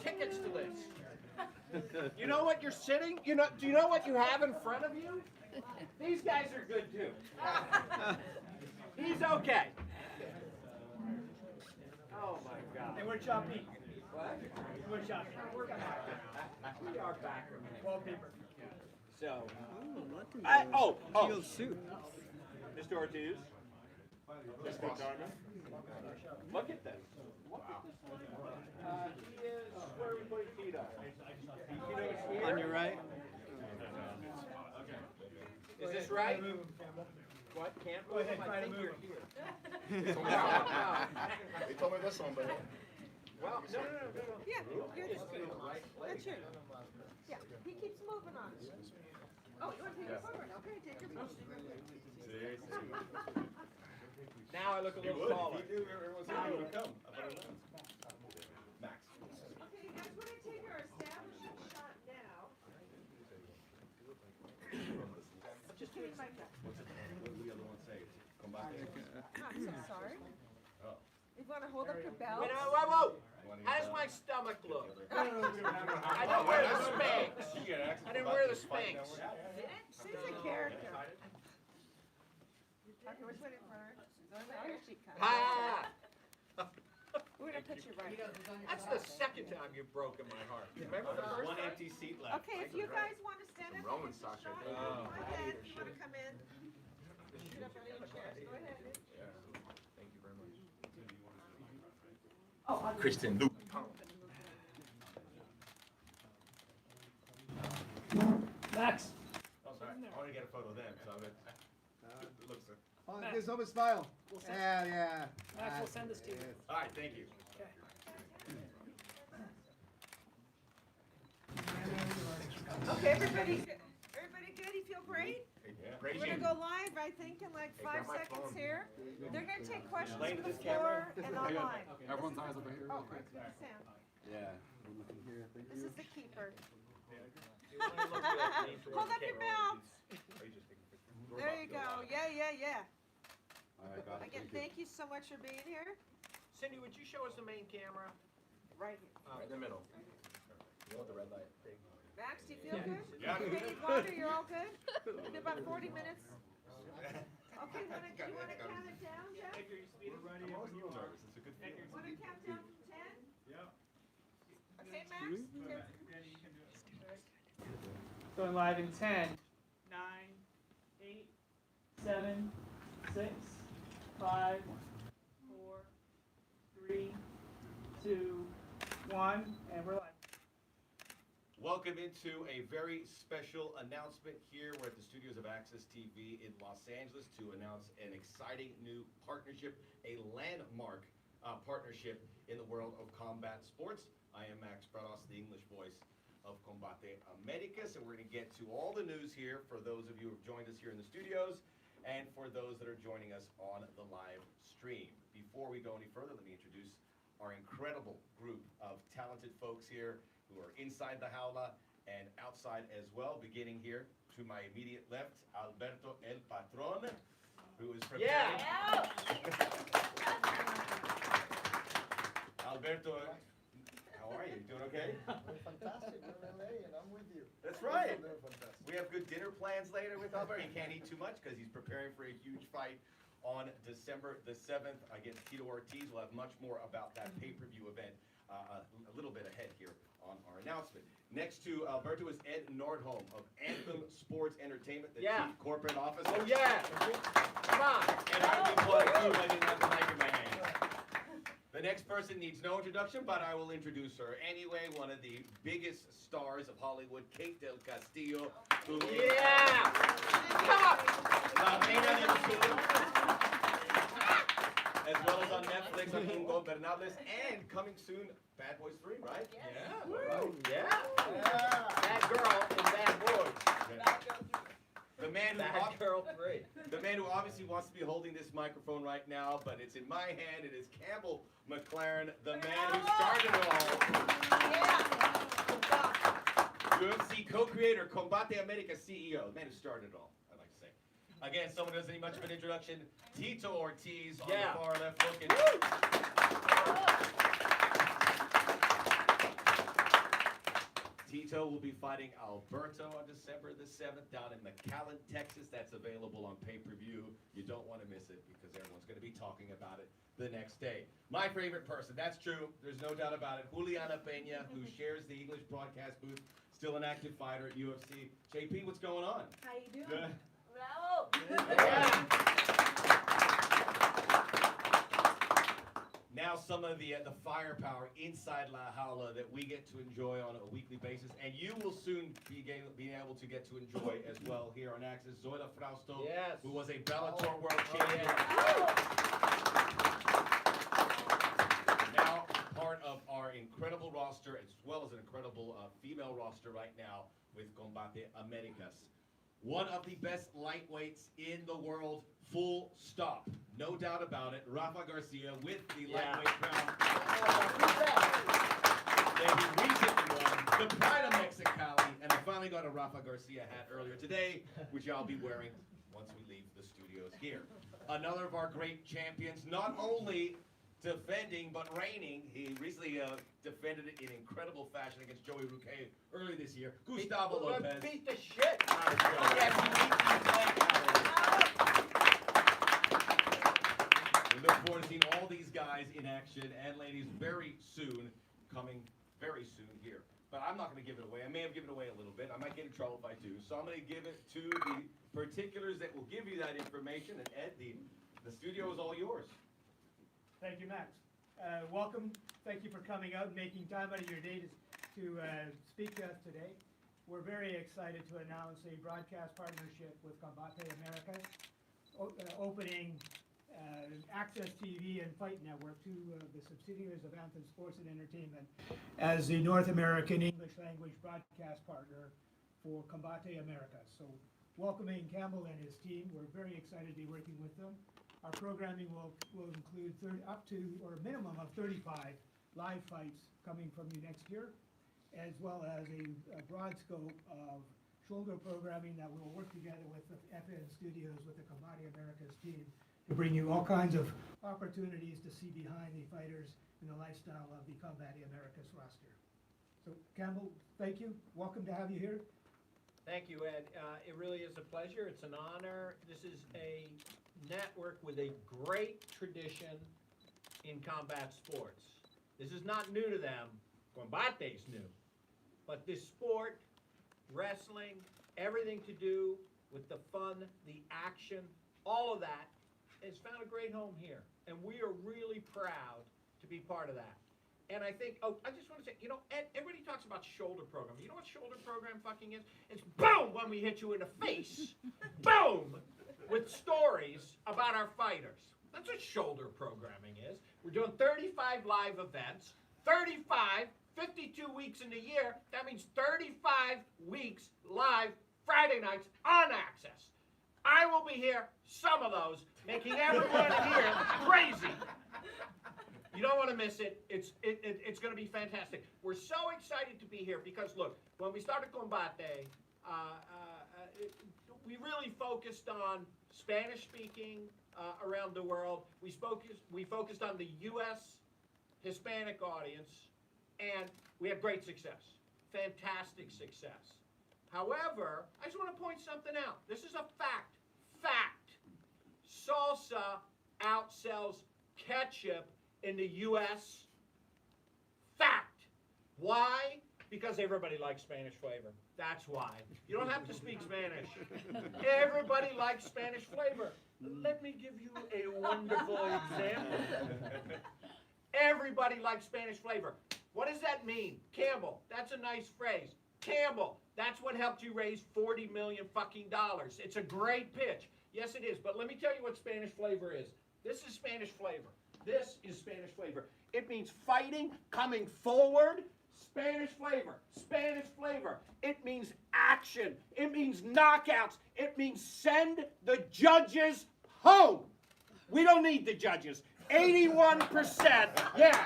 tickets to this. You know what you're sitting? Do you know what you have in front of you? These guys are good too. He's okay. Oh my God. And we're chopping. What? We're chopping. We are back. Wallpaper. So. Teal suit. Mr. Ortiz. Mr. Garner. Look at this. Look at this. He is where are we putting Tito? Tito's here. On your right. Is this right? Move him, Campbell. What? Can't Go move ahead, him? try I to think move you're him. here. They told me this one, but Well, no. Yeah, you're It's just, the right place. that's your, yeah, he keeps moving on. Oh, you want to take it forward? Okay, take your phone. Now I look a little taller. everyone's here, he would come. Max. Okay, you guys want to take our establishing shot now? Just give me my gun. What did the other one say? Combate. I'm so sorry. Oh. You want to hold up your belt? Wait, whoa. How does my stomach look? I didn't wear the Spanx. I didn't wear the Spanx. She's a character. Okay, which way to front? Here she comes. Ha! We're gonna put you right here. That's the second time you've broken my heart. Remember the first One time? empty seat left. Okay, if you guys want to stand up, Roman take a socks shot. right Go there. ahead, you want to come in? Sit up on your chairs. Go ahead. Thank you very much. Kristen Luke. Max. Oh, sorry. I want to get a photo of them, so it looks good. Give someone a smile. Yeah. Max, we'll send this to you. All right, thank you. Okay, everybody good? You feel great? Great We're gonna go live, I think, in like 5 seconds here. They're gonna take questions from the floor and online. Everyone's eyes over here. Oh, good to Sam. Yeah. This is the keeper. Hold up your mouth. There you go. Yeah. All right, got it. Again, thank you so much for being here. Cindy, would you show us the main camera? Right here. Right in the middle. You want the red light? Max, do you feel good? Yeah, You good. need water, you're all good? In about 40 minutes? Okay, do you wanna count it down, Jeff? I'm always a little nervous. It's a good feeling. Wanna count down from 10? Yeah. Okay, Max? Going live in 10, 9, 8, 7, 6, 5, 4, 3, 2, 1, and we're live. Welcome into a very special announcement here. We're at the studios of Access TV in Los Angeles to announce an exciting new partnership, a landmark partnership in the world of combat sports. I am Max Prados, the English voice of Combate Americas, and we're going to get to all the news here for those of you who have joined us here in the studios and for those that are joining us on the live stream. Before we go any further, let me introduce our incredible group of talented folks here who are inside the jaula and outside as well, beginning here to my immediate left, Alberto El Patron, who is preparing. Yeah. Alberto, how are you? Doing okay? Fantastic, we're in LA and I'm with you. That's right. They're fantastic. We have good dinner plans later with Alberto. He can't eat too much because he's preparing for a huge fight on December the 7th against Tito Ortiz. We'll have much more about that pay-per-view event a little bit ahead here on our announcement. Next to Alberto is Ed Nordholm of Anthem Sports Entertainment, the Yeah. chief corporate officer. Oh, yeah. Come on. And I would be plugged too if I didn't have the mic in my hand. The next person needs no introduction, but I will introduce her anyway. One of the biggest stars of Hollywood, Kate del Castillo. Who is Yeah. Come on. La Reina del Sur, as well as on Netflix on Ingobernables, and coming soon, Bad Boys 3, right? Yeah. Woo. Yeah. Bad girl and bad boys. The man who Bad girl 3. The man who obviously wants to be holding this microphone right now, but it's in my hand. It is Campbell McLaren, the man who started it all. UFC co-creator, Combate Americas CEO, the man who started it all, I'd like to say. Again, someone who doesn't need much of an introduction, Tito Ortiz on the far left looking. Tito will be fighting Alberto on December the 7th down in McAllen, Texas. That's available on pay-per-view. You don't want to miss it because everyone's going to be talking about it the next day. My favorite person, that's true. There's no doubt about it. Juliana Peña, who shares the English broadcast booth, still an active fighter at UFC. JP, what's going on? How you doing? Good. Bravo! Now some of the firepower inside La Jaula that we get to enjoy on a weekly basis, and you will soon be able to get to enjoy as well here on Access. Zoila Frausto, who was a Bellator World Champion. Now part of our incredible roster, as well as an incredible female roster right now with Combate Americas. One of the best lightweights in the world, full stop. No doubt about it. Rafa Garcia with the lightweight crown. They recently won the Pride of Mexicali, and I finally got a Rafa Garcia hat earlier today, which I'll be wearing once we leave the studios here. Another of our great champions, not only defending but reigning. He recently defended it in incredible fashion against Joey Ruque earlier this year. Gustavo Lopez. Beat the shit out of Yes, he beat the We look forward to seeing all these guys in action and ladies very soon, coming very soon here. But I'm not going to give it away. I may have given it away a little bit. I might get in trouble if I do. So I'm going to give it to the particulars that will give you that information. And Ed, the studio is all yours. Thank you, Max. Welcome. Thank you for coming out and making time out of your day to speak to us today. We're very excited to announce a broadcast partnership with Combate Americas, opening Access TV and Fight Network, two of the subsidiaries of Anthem Sports and Entertainment, as the North American English language broadcast partner for Combate Americas. So welcoming Campbell and his team, we're very excited to be working with them. Our programming will include up to, or a minimum of 35 live fights coming from you next year, as well as a broad scope of shoulder programming that we'll work together with the FN Studios, with the Combate Americas team, to bring you all kinds of opportunities to see behind the fighters and the lifestyle of the Combate Americas roster. So Campbell, thank you. Welcome to have you here. Thank you, Ed. It really is a pleasure. It's an honor. This is a network with a great tradition in combat sports. This is not new to them. Combate's new. But this sport, wrestling, everything to do with the fun, the action, all of that has found a great home here. And we are really proud to be part of that. And I think, I just want to say, everybody talks about shoulder program. You know what shoulder program fucking is? It's boom, when we hit you in the face, boom, with stories about our fighters. That's what shoulder programming is. We're doing 35 live events, 52 weeks in the year. That means 35 weeks live Friday nights on Access. I will be here, some of those, making everyone here crazy. You don't want to miss it. It's going to be fantastic. We're so excited to be here because, look, when we started Combate, we really focused on Spanish-speaking around the world. We focused on the U.S. Hispanic audience, and we had great success, fantastic success. However, I just want to point something out. This is a fact. Salsa outsells ketchup in the U.S. Fact. Why? Because everybody likes Spanish flavor. That's why. You don't have to speak Spanish. Everybody likes Spanish flavor. Let me give you a wonderful example. Everybody likes Spanish flavor. What does that mean? Campbell, that's a nice phrase. Campbell, that's what helped you raise $40 million fucking dollars. It's a great pitch. Yes, it is. But let me tell you what Spanish flavor is. This is Spanish flavor. This is Spanish flavor. It means fighting, coming forward. Spanish flavor. Spanish flavor. It means action. It means knockouts. It means send the judges home. We don't need the judges. 81%. Yeah.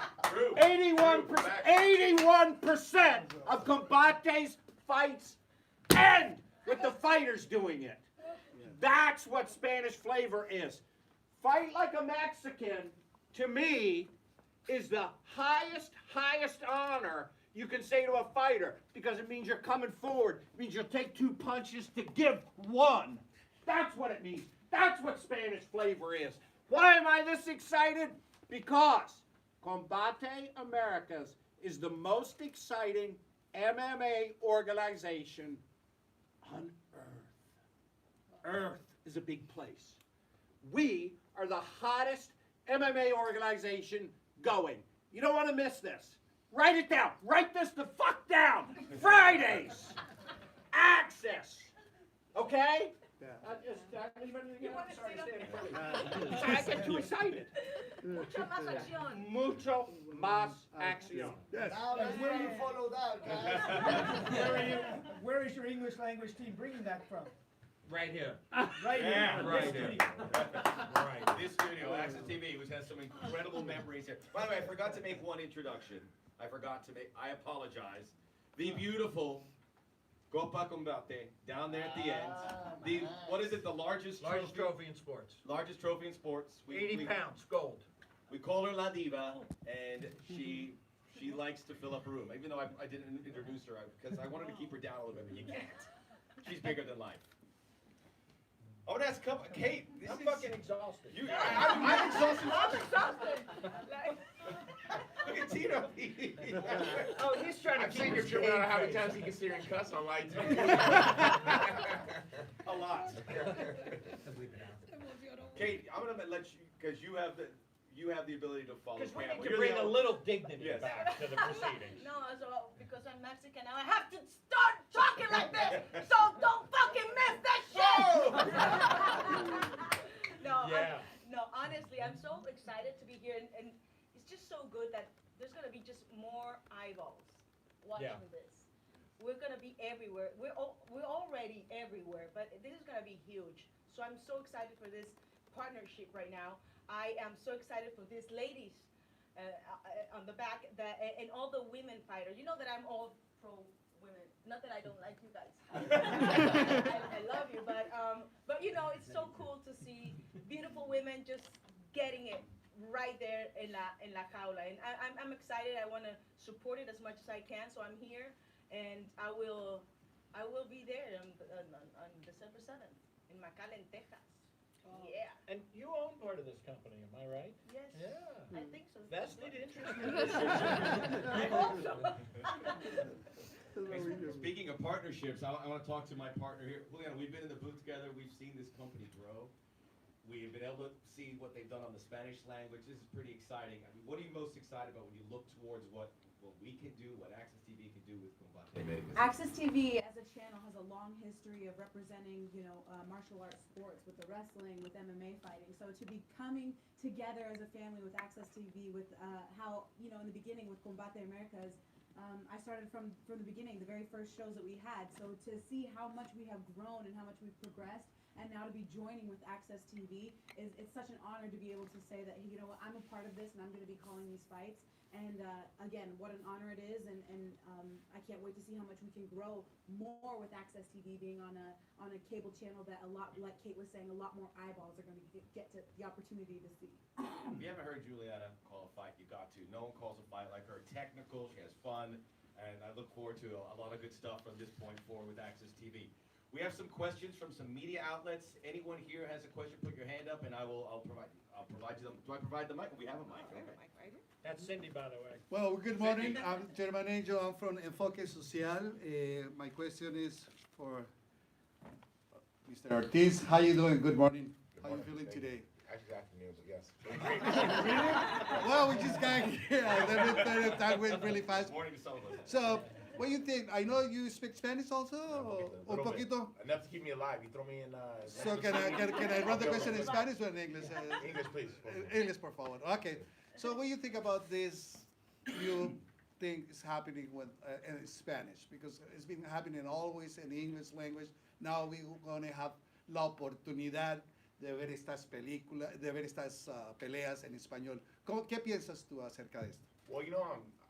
81% of Combate's fights end with the fighters doing it. That's what Spanish flavor is. Fight like a Mexican, to me, is the highest honor you can say to a fighter, because it means you're coming forward. It means you'll take 2 punches to give 1. That's what it means. That's what Spanish flavor is. Why am I this excited? Because Combate Americas is the most exciting MMA organization on earth. Earth is a big place. We are the hottest MMA organization going. You don't want to miss this. Write it down. Write this the fuck down. Fridays. Access. Okay? I'm sorry to stand in front of you. I get too excited. Mucho más acción. Mucho más acción. Yes. Now let's where you follow that, guys. Where is your English language team bringing that from? Right here. Right Yeah, here. right This here. studio. Right. This studio, Access TV, which has some incredible memories here. By the way, I forgot to make one introduction. I apologize. The beautiful Copa Combate down there at the end. What is it? The largest Trophy in sports. Largest trophy in sports. 80 pounds, gold. We call her La Diva, and she likes to fill up a room. Even though I didn't introduce her, because I wanted to keep her down a little bit, but you can't. She's bigger than life. I want to ask Kate. I'm fucking exhausted. I'm exhausted. I'm exhausted. Like, Look at Tito. Oh, he's trying to I've keep seen your his trip game out how many face. times he can sit here and cuss online too. A lot. Kate, I'm gonna let you, because you have the ability to follow. Because we Pam. need to You're bring the a little dignity Yes. back to the proceedings. no, so because I'm Mexican, now I have to start talking like this. So don't fucking miss that shit. No, Yeah. no. Honestly, I'm so excited to be here, and it's just so good that there's gonna be just more eyeballs watching Yeah. this. We're gonna be everywhere. We're already everywhere, but this is gonna be huge. So I'm so excited for this partnership right now. I am so excited for these ladies on the back and all the women fighters. You know that I'm all pro women. Not that I don't like you guys. I love you, but you know it's so cool to see beautiful women just getting it right there in la jaula. And I'm excited. I want to support it as much as I can. So I'm here, and I will be there on December 7th in McAllen, Texas. Yeah. And you own part of this company, am I right? Yes. Yeah. I think so. Vested interest. I hope so. Speaking of partnerships, I want to talk to my partner here. Juliana, we've been in the booth together. We've seen this company grow. We've been able to see what they've done on the Spanish language. This is pretty exciting. I mean, what are you most excited about when you look towards what we can do, what Access TV can do with Combate Americas? Access TV as a channel has a long history of representing, martial arts sports with the wrestling, with MMA fighting. So to be coming together as a family with Access TV, with how, in the beginning with Combate Americas, I started from the beginning, the very first shows that we had. So to see how much we have grown and how much we've progressed, and now to be joining with Access TV, it's such an honor to be able to say that, hey, you know what, I'm a part of this and I'm going to be calling these fights. And again, what an honor it is, and I can't wait to see how much we can grow more with Access TV being on a cable channel that a lot, like Kate was saying, a lot more eyeballs are going to get to the opportunity to see. If you haven't heard Juliana call a fight, you got to. No one calls a fight like her. Technical, she has fun, and I look forward to a lot of good stuff from this point forward with Access TV. We have some questions from some media outlets. Anyone here has a question, put your hand up, and I'll provide you them. Do I provide the mic? We have a mic. We have Okay. a mic right here. That's Cindy, by the way. Well, good morning. I'm German Angel. I'm from Enfoque Social. My question is for Mr. Ortiz. How you doing? Good morning. How you feeling today? Actually, afternoon, but yes. Well, we just got here. The time went really fast. Morning to some of us. So, what do you think? I know you speak Spanish also, A un little bit. poquito. Enough to keep me alive. You throw me in. So can I run the question in Spanish or in English? English, please. English, por favor. Okay. So what do you think about this new thing is happening with in Spanish? Because it's been happening always in the English language. Now we're going to have la oportunidad de ver estas películas, de ver estas peleas en español. ¿Qué piensas tú acerca de esto? Well,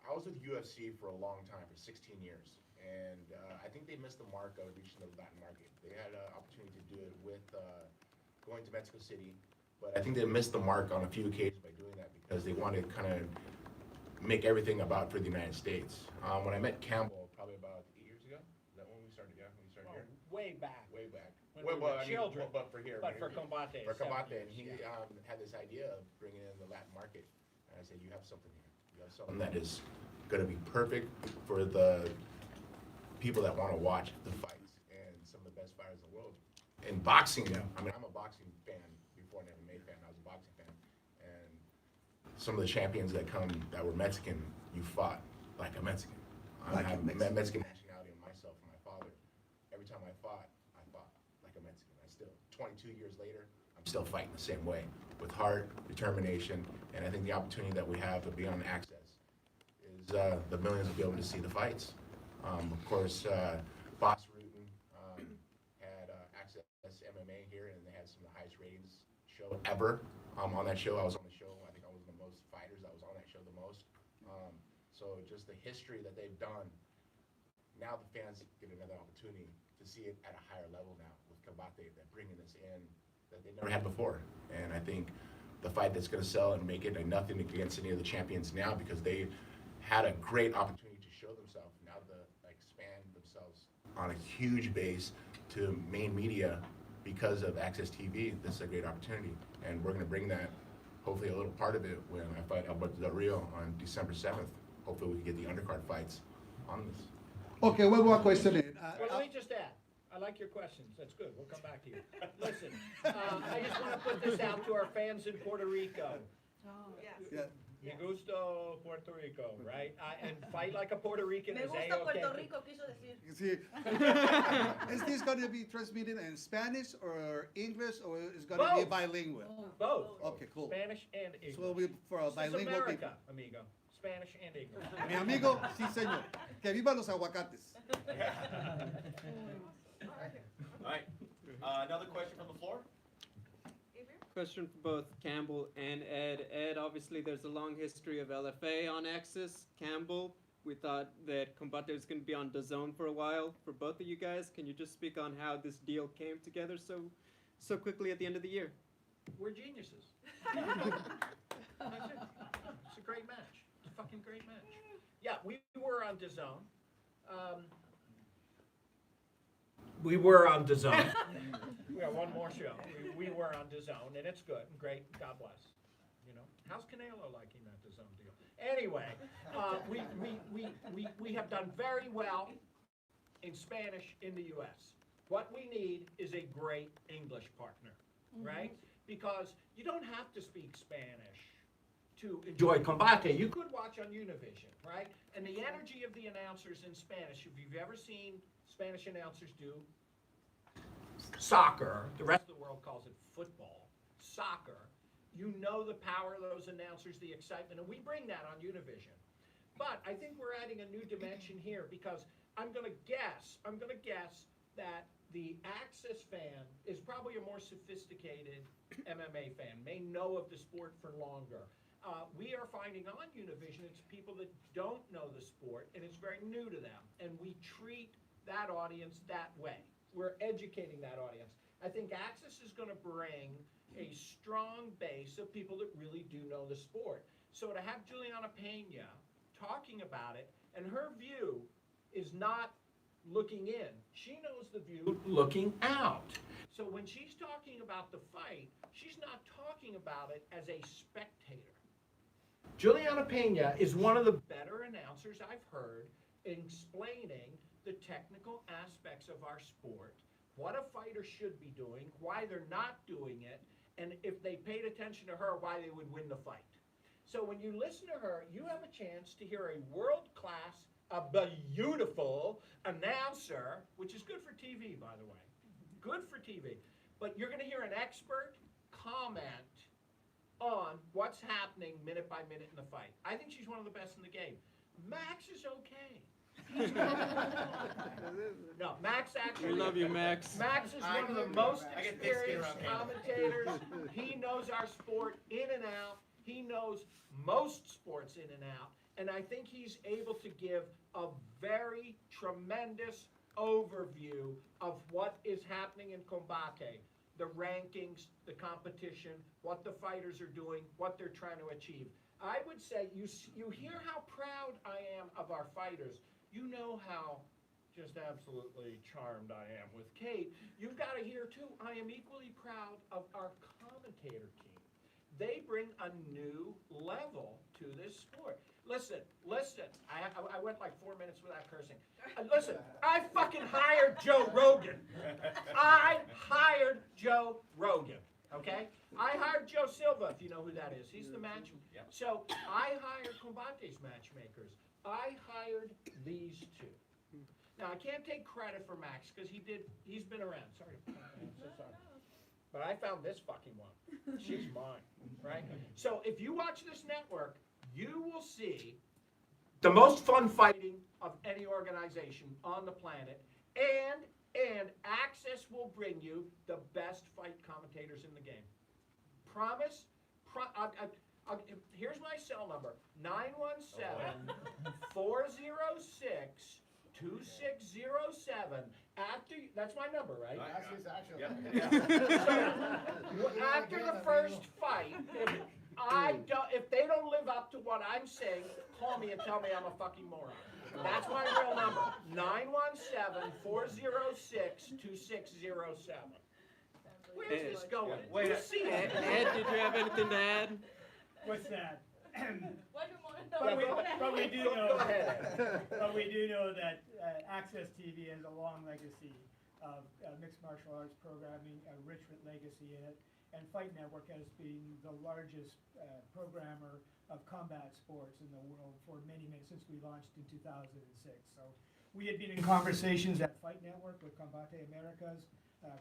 I was with UFC for a long time, for 16 years. And I think they missed the mark of reaching the Latin market. They had an opportunity to do it with going to Mexico City. But I think they missed the mark on a few occasions by doing that because they wanted to kind of make everything about for the United States. When I met Campbell, probably about 8 years ago, is that when we started? Yeah, when we started here. Way back. Way back. When we were I mean, children, but for here. but for Combate. For 7 Combate, and years, he yeah. had this idea of bringing in the Latin market, and I said, you have something here. You have something that is going to be perfect for the people that want to watch the fights and some of the best fighters in the world. In boxing, I mean, I'm a boxing fan before an MMA fan. I was a boxing fan, and some of the champions that were Mexican, you fought like a Mexican. I have Mexican nationality in myself and my father. Every time I fought like a Mexican. I still, 22 years later, I'm still fighting the same way with heart, determination, and I think the opportunity that we have to be on Access is the millions will be able to see the fights. Of course, Boss Rutan had Access MMA here, and they had some of the highest ratings show ever. On that show, I was on the show. I think I was the most fighters that was on that show the most. So just the history that they've done, now the fans get another opportunity to see it at a higher level now with Combate. They're bringing this in that they never had before. And I think the fight that's going to sell and make it nothing against any of the champions now, because they had a great opportunity to show themselves. Now to expand themselves on a huge base to main media because of Access TV. This is a great opportunity, and we're going to bring that, hopefully a little part of it, when I fight Alberto Del Rio on December 7th. Hopefully we can get the undercard fights on this. Okay, one more question in. Well, let me just add, I like your questions, that's good, we'll come back to you. Listen, I just want to put this out to our fans in Puerto Rico. Oh, yes. Yeah. Me gusto Puerto Rico, right? And fight like a Puerto Rican Me is gusta A-okay. Puerto Rico, quiso decir. You see, is this going to be transmitted in Spanish or English, or is going to be Both. bilingual? Both. Okay, cool. Spanish and English. So it'll be for a This is bilingual America, people. amigo. Spanish and English. Mi amigo, sí señor. Que viva los aguacates. All right. Another question from the floor? Question for both Campbell and Ed. Ed, obviously there's a long history of LFA on Axis. Campbell, we thought that Combate was going to be on DAZN for a while. For both of you guys, can you just speak on how this deal came together so quickly at the end of the year? We're geniuses. That's it. It's a great match. It's a fucking great match. Yeah, we were on DAZN. We were on DAZN. We got one more show. We were on DAZN, and it's good and great. God bless. You know, how's Canelo liking that DAZN deal? Anyway, we have done very well in Spanish in the U.S. What we need is a great English partner, right? Because you don't have to speak Spanish to enjoy Combate. You could watch on Univision, right? And the energy of the announcers in Spanish, if you've ever seen Spanish announcers do soccer, the rest of the world calls it football, soccer, you know the power of those announcers, the excitement, and we bring that on Univision. But I think we're adding a new dimension here, because I'm gonna guess that the Access fan is probably a more sophisticated MMA fan, may know of the sport for longer. We are finding on Univision, it's people that don't know the sport, and it's very new to them, and we treat that audience that way. We're educating that audience. I think Access is going to bring a strong base of people that really do know the sport. So to have Juliana Pena talking about it, and her view is not looking in. She knows the view looking out. So when she's talking about the fight, she's not talking about it as a spectator. Juliana Pena is one of the better announcers I've heard explaining the technical aspects of our sport, what a fighter should be doing, why they're not doing it, and if they paid attention to her, why they would win the fight. So when you listen to her, you have a chance to hear a world-class, a beautiful announcer, which is good for TV, by the way. Good for TV. But you're going to hear an expert comment on what's happening minute by minute in the fight. I think she's one of the best in the game. Max is okay. No, Max actually. We love you, Max. Max is one of the most experienced commentators. He knows our sport in and out. He knows most sports in and out. And I think he's able to give a very tremendous overview of what is happening in Combate. The rankings, the competition, what the fighters are doing, what they're trying to achieve. I would say, you hear how proud I am of our fighters. You know how just absolutely charmed I am with Kate. You've got to hear, too, I am equally proud of our commentator team. They bring a new level to this sport. Listen, I went like 4 minutes without cursing. Listen, I fucking hired Joe Rogan. I hired Joe Rogan, okay? I hired Joe Silva, if you know who that is. He's the match. So I hired Combate's matchmakers. I hired these two. Now, I can't take credit for Max, because he's been around. Sorry. I'm so sorry. But I found this fucking one. She's mine, right? So if you watch this network, you will see the most fun fighting of any organization on the planet, and Access will bring you the best fight commentators in the game. Promise. Here's my cell number: 917-406-2607. That's my number, right? That's his actual. So, after the first fight, if they don't live up to what I'm saying, call me and tell me I'm a fucking moron. That's my real number: 917-406-2607. Where's this going? Wait, You see it? Ed, did you have anything to add? What's that? What do you want to know? But we do Go know, ahead. but we do know that Access TV has a long legacy of mixed martial arts programming, a rich legacy in it, and Fight Network has been the largest programmer of combat sports in the world for many, since we launched in 2006. So we had been in conversations at Fight Network with Combate Americas.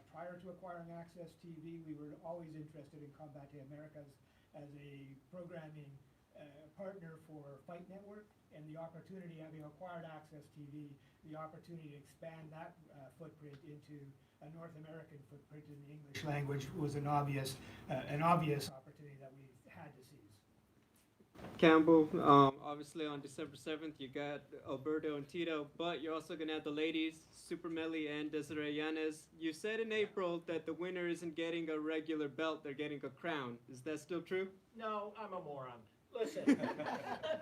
Prior to acquiring Access TV, we were always interested in Combate Americas as a programming partner for Fight Network, and the opportunity, having acquired Access TV, the opportunity to expand that footprint into a North American footprint in the English language was an obvious opportunity that we had to seize. Campbell, obviously on December 7th, you got Alberto and Tito, but you're also going to have the ladies, Super Melly and Desiree Yanez. You said in April that the winner isn't getting a regular belt, they're getting a crown. Is that still true? No, I'm a moron. Listen,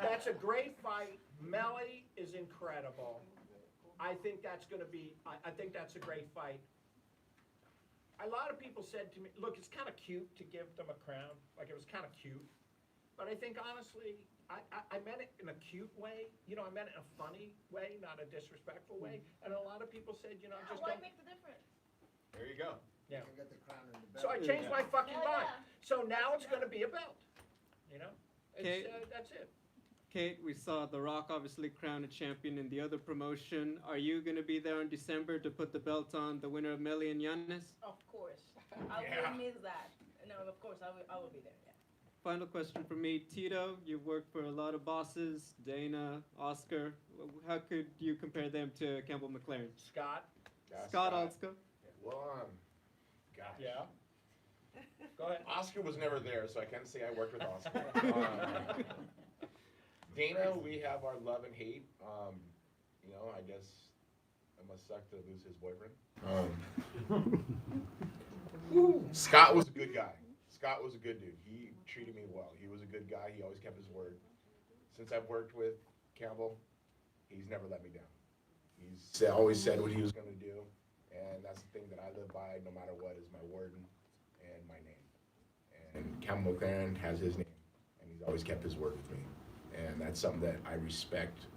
that's a great fight. Melly is incredible. I think that's going to be, I think that's a great fight. A lot of people said to me, look, it's kind of cute to give them a crown. Like, it was kind of cute. But I think, honestly, I meant it in a cute way. You know, I meant it in a funny way, not a disrespectful way. And a lot of people said, you know, just Why don't. make the difference? There you go. Yeah. You get the crown and the belt. So I changed my fucking Yeah, mind. yeah. So now it's going to be a belt. You know? Okay. That's it. Kate, we saw The Rock obviously crown a champion in the other promotion. Are you going to be there in December to put the belt on the winner of Melly and Yanez? Of course. I will miss that. No, of course, I will be there, yeah. Final question for me. Tito, you've worked for a lot of bosses, Dana, Oscar. How could you compare them to Campbell McLaren? Scott? Yeah, Scott Altsco? Well, gosh. Yeah. Go ahead. Oscar was never there, so I can't say I worked with Oscar. Dana, we have our love and hate. You know, I guess it must suck to lose his boyfriend. Scott was a good guy. Scott was a good dude. He treated me well. He was a good guy. He always kept his word. Since I've worked with Campbell, he's never let me down. He's always said what he was going to do, and that's the thing that I live by no matter what, is my word and my name. And Campbell McLaren has his name, and he's always kept his word with me. And that's something that I respect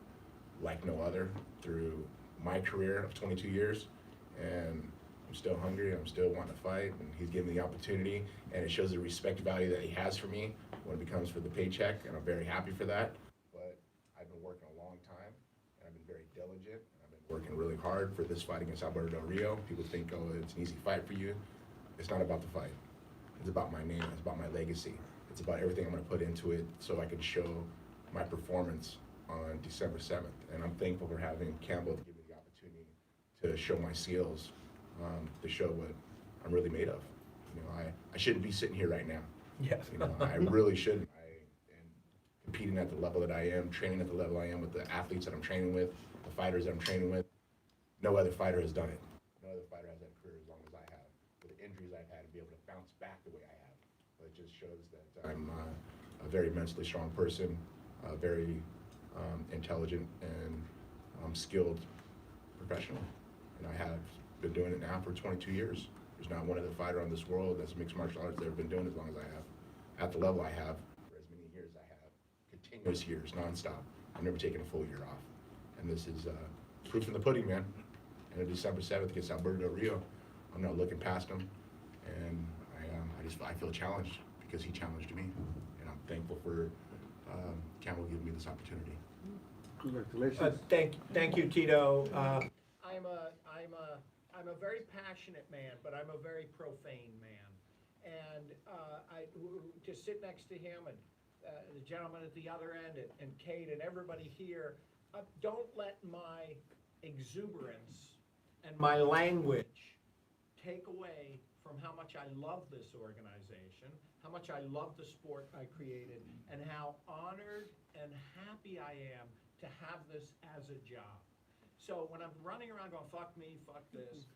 like no other through my career of 22 years. And I'm still hungry, I'm still wanting to fight, and he's given me the opportunity, and it shows the respect value that he has for me when it comes for the paycheck, and I'm very happy for that. But I've been working a long time, and I've been very diligent, and I've been working really hard for this fight against Alberto Del Rio. People think, oh, it's an easy fight for you. It's not about the fight. It's about my name, it's about my legacy. It's about everything I'm gonna put into it so I can show my performance on December 7th. And I'm thankful for having Campbell to give me the opportunity to show my skills, to show what I'm really made of. You know, I shouldn't be sitting here right now. Yes. You know, I really shouldn't. And competing at the level that I am, training at the level I am with the athletes that I'm training with, the fighters that I'm training with, no other fighter has done it. No other fighter has had a career as long as I have. With the injuries I've had, to be able to bounce back the way I have. But it just shows that I'm a very mentally strong person, very intelligent and skilled professional. And I have been doing it now for 22 years. There's not one other fighter on this world that's mixed martial arts that have been doing it as long as I have, at the level I have, for as many years I have, continuous years, nonstop. I've never taken a full year off. And this is proof in the pudding, man. And on December 7th against Alberto Del Rio, I'm not looking past him. And I feel challenged because he challenged me. And I'm thankful for Campbell giving me this opportunity. Congratulations. Thank you, Tito. I'm a very passionate man, but I'm a very profane man. And to sit next to him and the gentleman at the other end and Kate and everybody here, don't let my exuberance and my language take away from how much I love this organization, how much I love the sport I created, and how honored and happy I am to have this as a job. So when I'm running around going, fuck me, fuck this,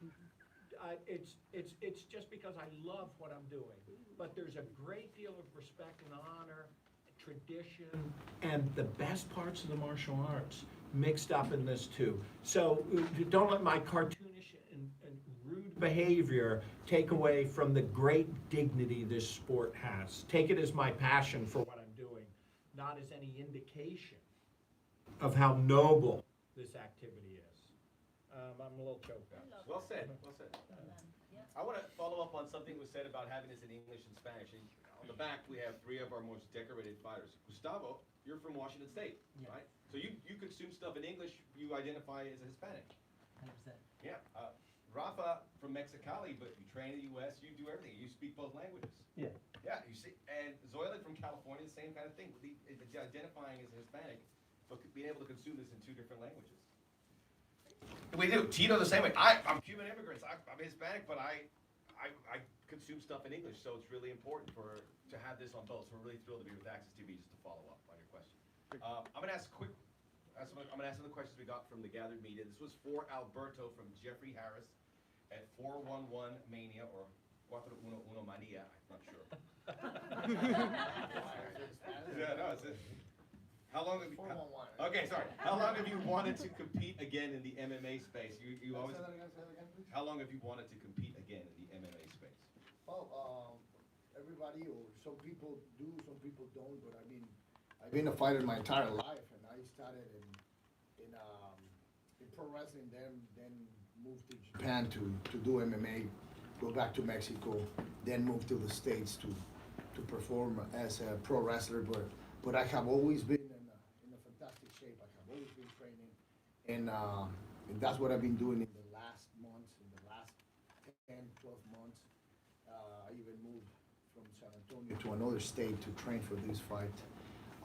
it's just because I love what I'm doing. But there's a great deal of respect and honor, tradition, and the best parts of the martial arts mixed up in this too. So don't let my cartoonish and rude behavior take away from the great dignity this sport has. Take it as my passion for what I'm doing, not as any indication of how noble this activity is. I'm a little choked up. Well said, well said. I want to follow up on something that was said about having this in English and Spanish. And on the back, we have three of our most decorated fighters. Gustavo, you're from Washington State, right? So you consume stuff in English, you identify as a Hispanic. 100%. Yeah. Rafa from Mexicali, but you train in the U.S., you do everything. You speak both languages. Yeah. Yeah, you see. And Zoilan from California, the same kind of thing. Identifying as a Hispanic, but being able to consume this in two different languages. We do. Tito the same way. I'm Cuban immigrants. I'm Hispanic, but I consume stuff in English, so it's really important to have this on both. So we're really thrilled to be with Access TV. Just to follow up on your question, I'm going to ask I'm going to ask some of the questions we got from the gathered media. This was for Alberto from Jeffrey Harris at 411 Mania or 411 Mania. I'm not sure. Yeah, no, it's. How long have you? Okay, sorry. How long have you wanted to compete again in the MMA space? You always. How long have you wanted to compete again in the MMA space? Well, everybody or some people do, some people don't. But I mean, I've been a fighter my entire life, and I started in pro wrestling, then moved to Japan to do MMA, go back to Mexico, then moved to the States to perform as a pro wrestler. But I have always been in a fantastic shape. I have always been training, and that's what I've been doing in the last months, in the last 10, 12 months. I even moved from San Antonio to another state to train for this fight.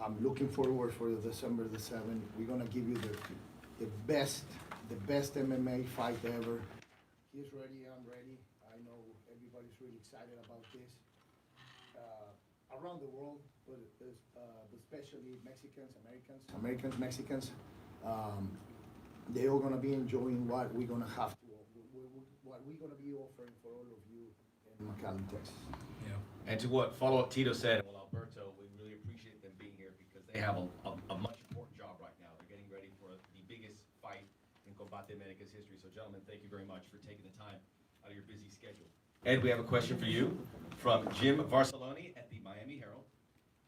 I'm looking forward for December the 7th. We're gonna give you the best MMA fight ever. He's ready, I'm ready. I know everybody's really excited about this. Around the world, but especially Mexicans, they're all gonna be enjoying what we're gonna have to, what we're gonna be offering for all of you in McAllen, Texas. Yeah. And to what follow up Tito said, well, Alberto, we really appreciate them being here because they have a much important job right now. They're getting ready for the biggest fight in Combate Americas history. So, gentlemen, thank you very much for taking the time out of your busy schedule. Ed, we have a question for you from Jim Varsaloni at the Miami Herald.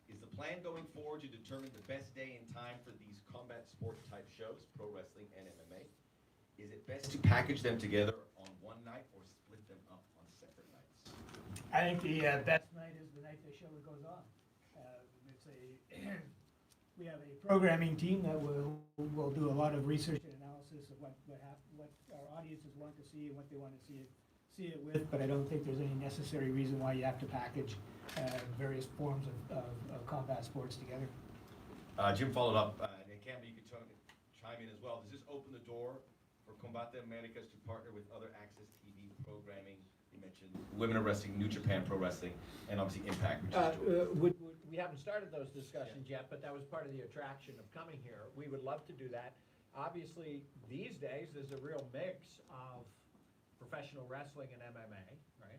Is the plan going forward to determine the best day and time for these combat sport type shows, pro wrestling and MMA? Is it best to package them together on one night or split them up on separate nights? I think the best night is the night the show goes on. We have a programming team that will do a lot of research and analysis of what our audiences want to see and what they want to see it with, but I don't think there's any necessary reason why you have to package various forms of combat sports together. Jim followed up, and Campbell, you could chime in as well. Does this open the door for Combate Americas to partner with other Access TV programming? You mentioned Women of Wrestling, New Japan Pro Wrestling, and obviously Impact. We haven't started those discussions yet, but that was part of the attraction of coming here. We would love to do that. Obviously, these days, there's a real mix of professional wrestling and MMA, right?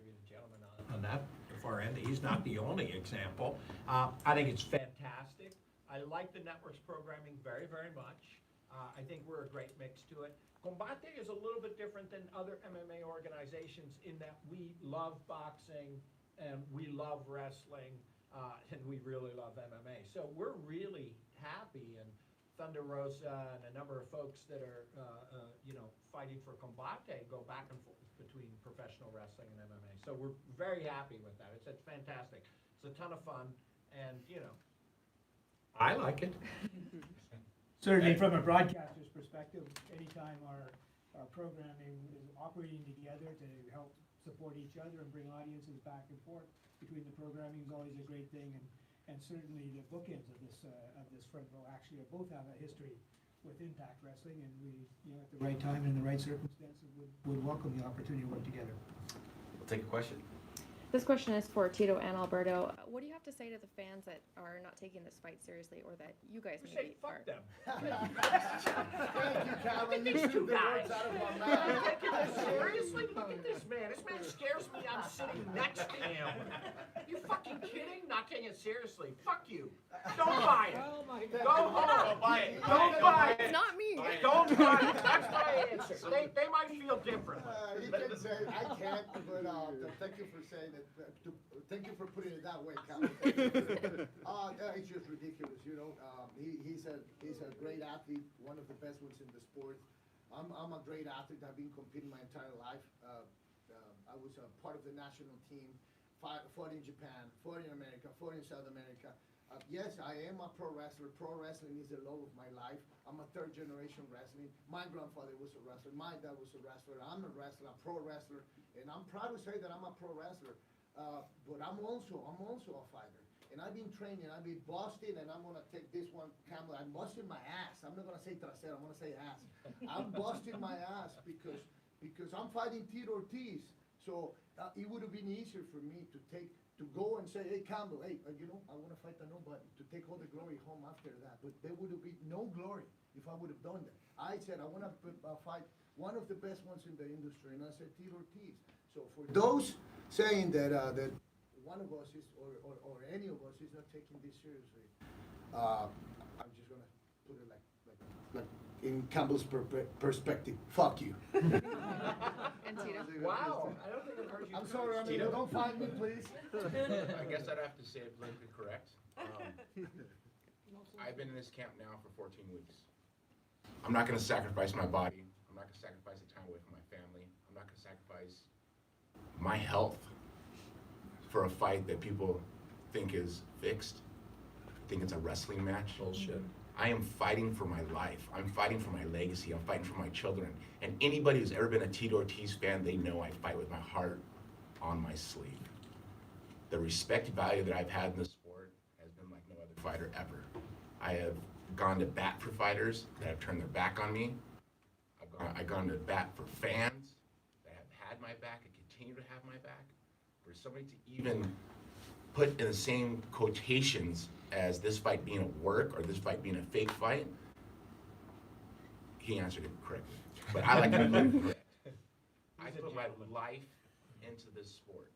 give you the gentleman on that far end. He's not the only example. I think it's fantastic. I like the network's programming very, very much. I think we're a great mix to it. Combate is a little bit different than other MMA organizations in that we love boxing and we love wrestling and we really love MMA. So we're really happy, and Thunder Rosa and a number of folks that are, fighting for Combate go back and forth between professional wrestling and MMA. So we're very happy with that. It's fantastic. It's a ton of fun, and, I like it. Certainly, from a broadcaster's perspective, anytime our programming is operating together to help support each other and bring audiences back and forth between the programming is always a great thing, and certainly the bookends of this front row actually both have a history with Impact Wrestling, and we, at the right time and in the right circumstances, would welcome the opportunity to work together. We'll take a question. This question is for Tito and Alberto. What do you have to say to the fans that are not taking this fight seriously, or that you guys Say maybe fuck are? them. Thank you, Calvin. You These took two the guys. words out of my Are mouth. you taking this seriously? Look at this man. This man scares me. I'm sitting next to him. You fucking kidding? Not taking it seriously. Fuck you. Don't buy it. Oh my Go home. Don't buy it. Don't buy it. It's not me. Don't buy it. That's my answer. They might feel differently. You can say, I can't, but thank you for saying it. Thank you for putting it that way, Calvin. It's just ridiculous, he's a great athlete, one of the best ones in the sport. I'm a great athlete. I've been competing my entire life. I was a part of the national team, fought in Japan, fought in America, fought in South America. Yes, I am a pro wrestler. Pro wrestling is the love of my life. I'm a third generation wrestling. My grandfather was a wrestler. My dad was a wrestler. I'm a wrestler, a pro wrestler, and I'm proud to say that I'm a pro wrestler. But I'm also a fighter. And I've been training, I've been busting, and I'm gonna take this one camera. I'm busting my ass. I'm not gonna say trasero, I'm gonna say ass. I'm busting my ass because I'm fighting Tito Ortiz. So it would have been easier for me to go and say, hey, Campbell, hey, I wanna fight the nobody, to take all the glory home after that. But there would have been no glory if I would have done that. I said, I wanna fight one of the best ones in the industry, and I said Tito Ortiz. So for those saying that one of us is, or any of us is not taking this seriously, I'm just gonna put it like in Campbell's perspective. Fuck you. And Tito? Wow. I don't think I've heard you. I'm sorry, amigo. Don't find me, please. I guess I'd have to say it politically correct. I've been in this camp now for 14 weeks. I'm not gonna sacrifice my body. I'm not gonna sacrifice the time away from my family. I'm not gonna sacrifice my health for a fight that people think is fixed, think it's a wrestling match. Bullshit. I am fighting for my life. I'm fighting for my legacy. I'm fighting for my children. And anybody who's ever been a Tito Ortiz fan, they know I fight with my heart on my sleeve. The respect value that I've had in the sport has been like no other fighter ever. I have gone to bat for fighters that have turned their back on me. I've gone to bat for fans that have had my back and continue to have my back. For somebody to even put in the same quotations as this fight being a work or this fight being a fake fight, he answered it correctly. But I like to live correct. I put my life into this sport.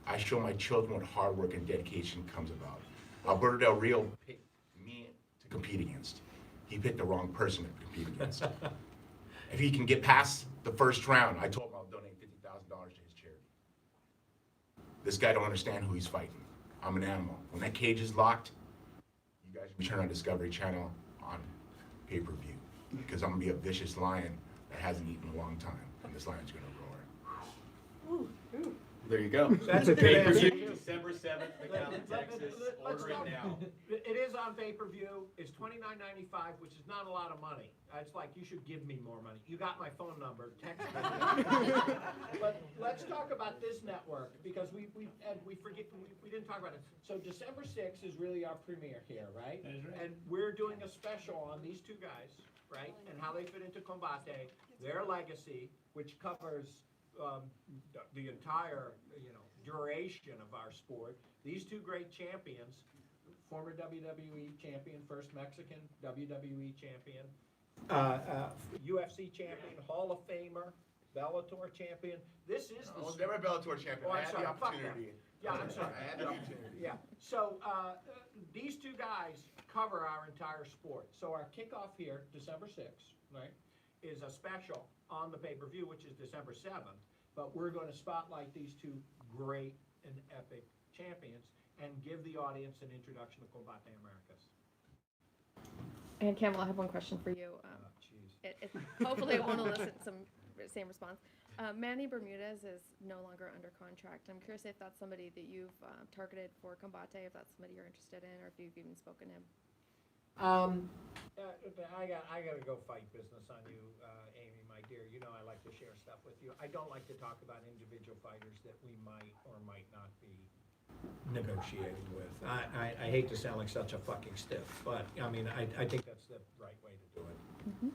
I show my children what hard work and dedication comes about. Alberto Del Rio picked me to compete against. He picked the wrong person to compete against. If he can get past the first round, I told him I'll donate $50,000 to his charity. This guy don't understand who he's fighting. I'm an animal. When that cage is locked, you guys can turn on Discovery Channel on pay-per-view, because I'm gonna be a vicious lion that hasn't eaten in a long time, and this lion's gonna roar. There you go. That's a good Pay-per-view, answer. December 7th, McAllen, Texas. Let's Order it talk- now. It is on pay-per-view. It's $29.95, which is not a lot of money. It's like, you should give me more money. You got my phone number, text me. But let's talk about this network, because we didn't talk about it. So December 6th is really our premiere here, right? That is right. And we're doing a special on these two guys, right? And how they fit into Combate, their legacy, which covers the entire, duration of our sport. These two great champions, former WWE champion, first Mexican WWE champion, UFC champion, Hall of Famer, Bellator champion. This is I the. was never a Bellator champion. Oh, I I'm had sorry, the fuck that. opportunity. Yeah, I'm sorry. I had the opportunity. Yeah, so, these two guys cover our entire sport. So our kickoff here, December 6th, right, is a special on the pay-per-view, which is December 7th. But we're gonna spotlight these two great and epic champions and give the audience an introduction to Combate Americas. And Campbell, I have one question for you. Jeez. Hopefully it won't elicit some same response. Manny Bermudez is no longer under contract. I'm curious if that's somebody that you've targeted for Combate, if that's somebody you're interested in, or if you've even spoken to him. I gotta go fight business on you, Amy, my dear. You know I like to share stuff with you. I don't like to talk about individual fighters that we might or might not be negotiating with. I hate to sound like such a fucking stiff, but I mean, I think that's the right way to do it.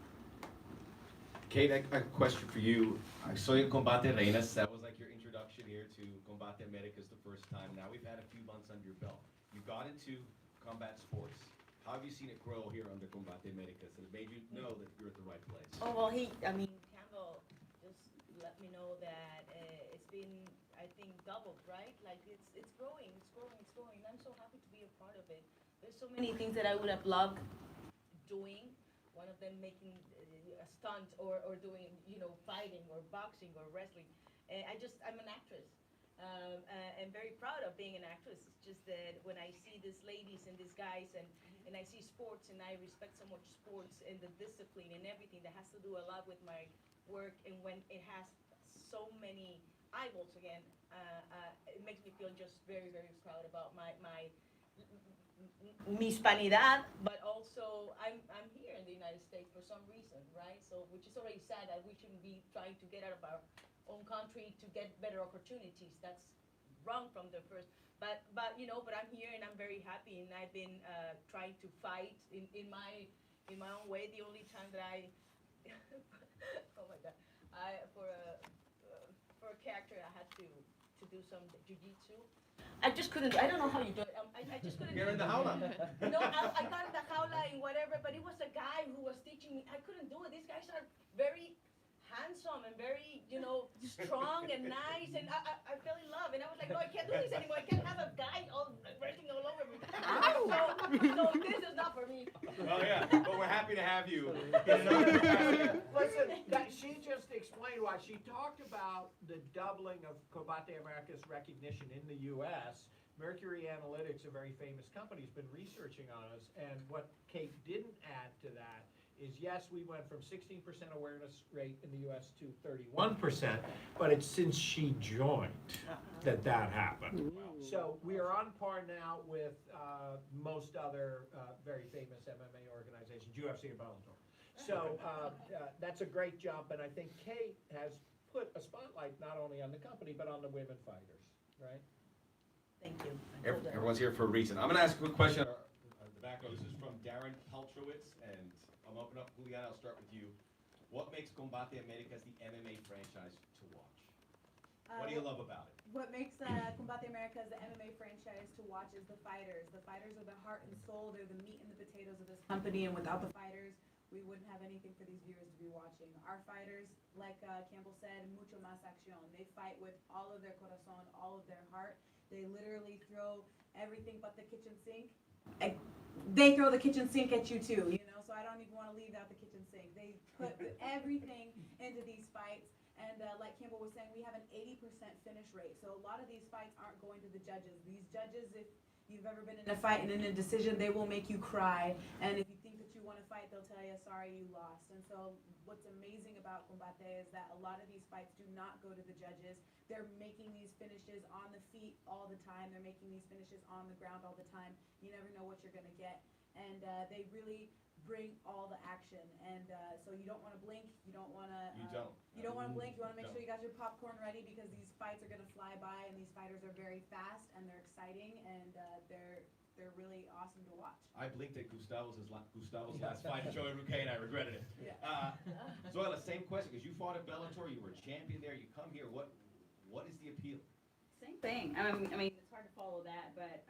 Kate, a question for you. I saw you at Combate Reinas. That was like your introduction here to Combate Americas the first time. Now we've had a few months under your belt. You got into combat sports. How have you seen it grow here under Combate Americas? And it made you know that you're at the right place. Oh, well, Campbell just let me know that it's been, I think, doubled, right? Like, it's growing. I'm so happy to be a part of it. There's so many things that I would have loved doing. One of them making a stunt or doing, fighting or boxing or wrestling. I'm an actress. And very proud of being an actress. It's just that when I see these ladies and these guys and I see sports, and I respect so much sports and the discipline and everything that has to do a lot with my work, and when it has so many eyeballs again, it makes me feel just very, very proud about my mi hispanidad, but also I'm here in the United States for some reason, right? So, which is already sad that we shouldn't be trying to get out of our own country to get better opportunities. That's wrong from the first. But I'm here and I'm very happy, and I've been trying to fight in my own way. The only time that I oh my God, for a character I had to do some jiu-jitsu. I just couldn't. I don't know how you do it. I just couldn't. You're in the jaula. No, I got in the jaula and whatever, but it was a guy who was teaching me. I couldn't do it. These guys are very handsome and very, strong and nice, and I fell in love, and I was like, no, I can't do this anymore. I can't have a guy resting all over me. So this is not for me. Oh yeah, but we're happy to have you. Listen, she just explained why. She talked about the doubling of Combate Americas recognition in the U.S. Mercury Analytics, a very famous company, has been researching on us, and what Kate didn't add to that is, yes, we went from 16% awareness rate in the U.S. to 31%, but it's since she joined that happened. So we are on par now with most other very famous MMA organizations, UFC and Bellator. So that's a great jump, and I think Kate has put a spotlight not only on the company, but on the women fighters, right? Thank you. Everyone's here for a reason. I'm going to ask a quick question. The back row. This is from Darren Peltrowitz, and I'm opening up. Juliana, I'll start with you. What makes Combate Americas the MMA franchise to watch? What do you love about it? What makes Combate Americas the MMA franchise to watch is the fighters. The fighters are the heart and soul. They're the meat and the potatoes of this company, and without the fighters, we wouldn't have anything for these viewers to be watching. Our fighters, like Campbell said, mucho más acción. They fight with all of their corazón, all of their heart. They literally throw everything but the kitchen sink. They throw the kitchen sink at you too, so I don't even want to leave out the kitchen sink. They put everything into these fights, and like Campbell was saying, we have an 80% finish rate, so a lot of these fights aren't going to the judges. These judges, if you've ever been in a fight and in a decision, they will make you cry, and if you think that you want to fight, they'll tell you, sorry, you lost. And so what's amazing about Combate is that a lot of these fights do not go to the judges. They're making these finishes on the feet all the time. They're making these finishes on the ground all the time. You never know what you're going to get. And they really bring all the action. And so you don't want to blink. You don't want to. You don't want to blink. You want to make sure you got your popcorn ready, because these fights are going to fly by, and these fighters are very fast and they're exciting, and they're really awesome to watch. I blinked at Gustavo's last fight, Joey Ruque, and I regretted it. Yeah. Zoila, same question, because you fought at Bellator, you were a champion there, you come here, what is the appeal? Same thing. I mean, it's hard to follow that, but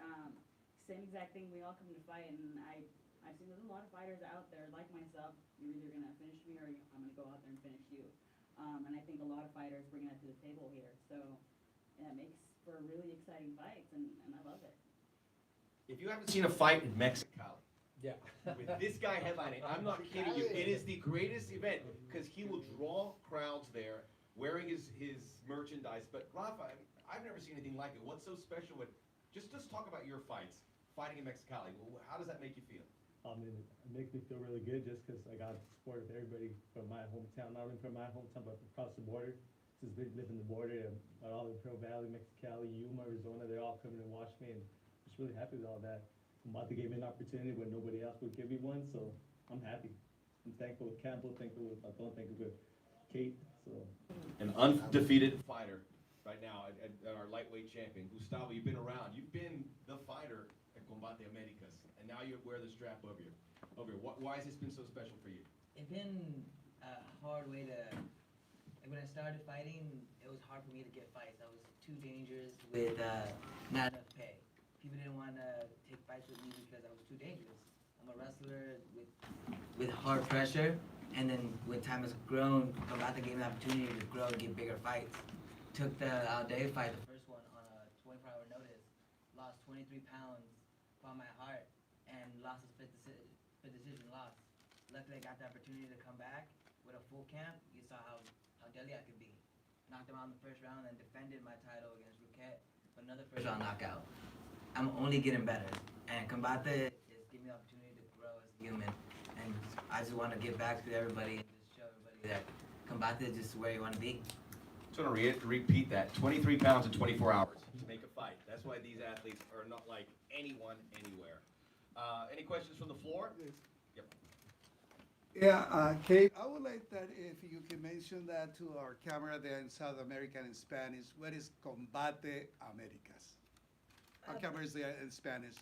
same exact thing. We all come to fight, and I've seen there's a lot of fighters out there like myself. You're either gonna finish me or I'm gonna go out there and finish you. And I think a lot of fighters bringing that to the table here. So yeah, it makes for really exciting fights, and I love it. If you haven't seen a fight in Mexico, Yeah. with this guy headlining, I'm not kidding you, it is the greatest event, because he will draw crowds there, wearing his merchandise. But Rafa, I've never seen anything like it. What's so special with, just talk about your fights, fighting in Mexicali. How does that make you feel? I mean, it makes me feel really good just because I got support of everybody from my hometown, not only from my hometown, but across the border. Since we live in the border, and all in Pearl Valley, Mexicali, Yuma, Arizona, they're all coming to watch me, and I'm just really happy with all that. Combate gave me an opportunity when nobody else would give me one, so I'm happy. I'm thankful with Campbell, thankful with Paton, thankful with Kate, so. An undefeated fighter right now, and our lightweight champion. Gustavo, you've been around. You've been the fighter at Combate Americas, and now you wear the strap over you. Why has this been so special for you? It's been a hard way to, like when I started fighting, it was hard for me to get fights. I was too dangerous with not enough pay. People didn't want to take fights with me because I was too dangerous. I'm a wrestler with hard pressure, and then when time has grown, Combate gave me the opportunity to grow and get bigger fights. Took the Alday fight, the first one, on a 24-hour notice. Lost 23 pounds, fought my heart, and lost a split decision loss. Luckily, I got the opportunity to come back with a full camp. You saw how deadly I could be. Knocked him out in the first round and defended my title against Roquette with another first round knockout. I'm only getting better, and Combate is giving me the opportunity to grow as a human. And I just want to give back to everybody and just show everybody that Combate is just where you want to be. Just want to repeat that. 23 pounds in 24 hours to make a fight. That's why these athletes are not like anyone, anywhere. Any questions from the floor? Yep. Yeah, Kate, I would like that if you can mention that to our camera there in South America in Spanish. What is Combate Americas? Our camera is there in Spanish.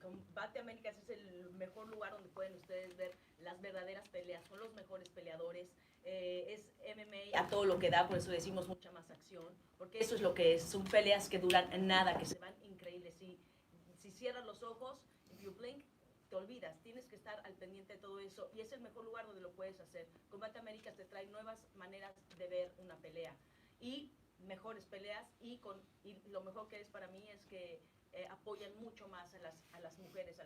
Combate Américas es el mejor lugar donde pueden ustedes ver las verdaderas peleas, son los mejores peleadores, es MMA a todo lo que da, por eso decimos mucha más acción, porque eso es lo que es, son peleas que duran nada, que se van increíbles. Si cierras los ojos, if you blink, te olvidas, tienes que estar al pendiente de todo eso, y es el mejor lugar donde lo puedes hacer. Combate Américas te trae nuevas maneras de ver una pelea, y mejores peleas, y lo mejor que es para mí es que apoyan mucho más a las mujeres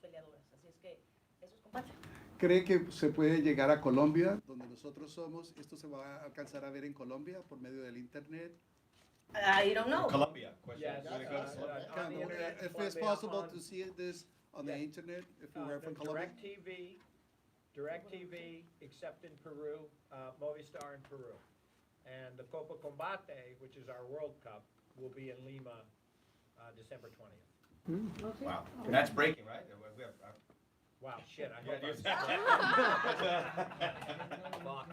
peleadoras. Así es que eso es Combate. ¿Cree que se puede llegar a Colombia, donde nosotros somos? ¿Esto se va a alcanzar a ver en Colombia por medio del internet? I don't know. Colombia. Question. Yes, Wanna go to Colombia? on the internet, If it's Colombia, possible on- to see this on the internet, if we were from Colombia? DirecTV, except in Peru, Movistar in Peru. And the Copa Combate, which is our World Cup, will be in Lima, December 20th. Wow. That's breaking, right? We have, Wow, shit, I Yeah, hope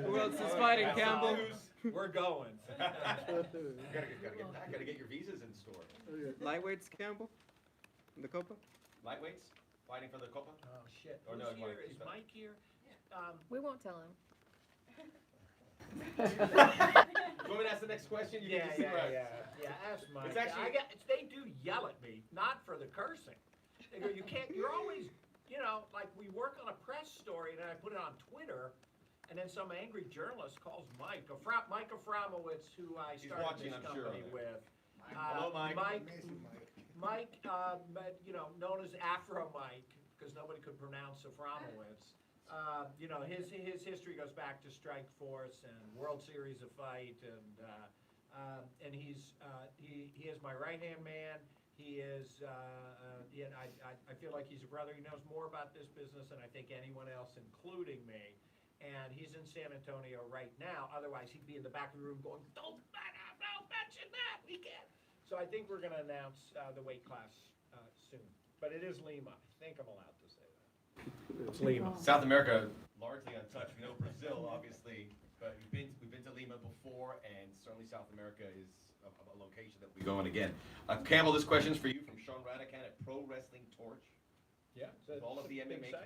Who else is fighting, Campbell? We're going. gotta get back. Gotta get your visas in store. Lightweights, Campbell? In the Copa? Lightweights fighting for the Copa. Oh, shit. Or Who's no, you wanna here? keep Is that? Mike here? We won't tell him. You want me to ask the next question? You can just sit right. Ask Mike. It's actually- They do yell at me, not for the cursing. They go, you can't, you're always, like we work on a press story and I put it on Twitter, and then some angry journalist calls Mike Aframowitz, who I He's started watching, this I'm sure, company of it. with. Hello, Mike. Mike, known as Afro Mike, because nobody could pronounce Aframowitz. His history goes back to Strike Force and World Series of Fight, and he is my right-hand man. He is, I feel like he's a brother. He knows more about this business than I think anyone else, including me. And he's in San Antonio right now. Otherwise, he'd be in the back of the room going, don't mention that, we can't. So I think we're gonna announce the weight class soon. But it is Lima. I think I'm allowed to say that. It's Lima. South America, largely untouched. We know Brazil, obviously, but we've been to Lima before, and certainly South America is a location that we go on again. Campbell, this question's for you from Sean Radican at Pro Wrestling Torch. Yeah. With all of the big MMA site.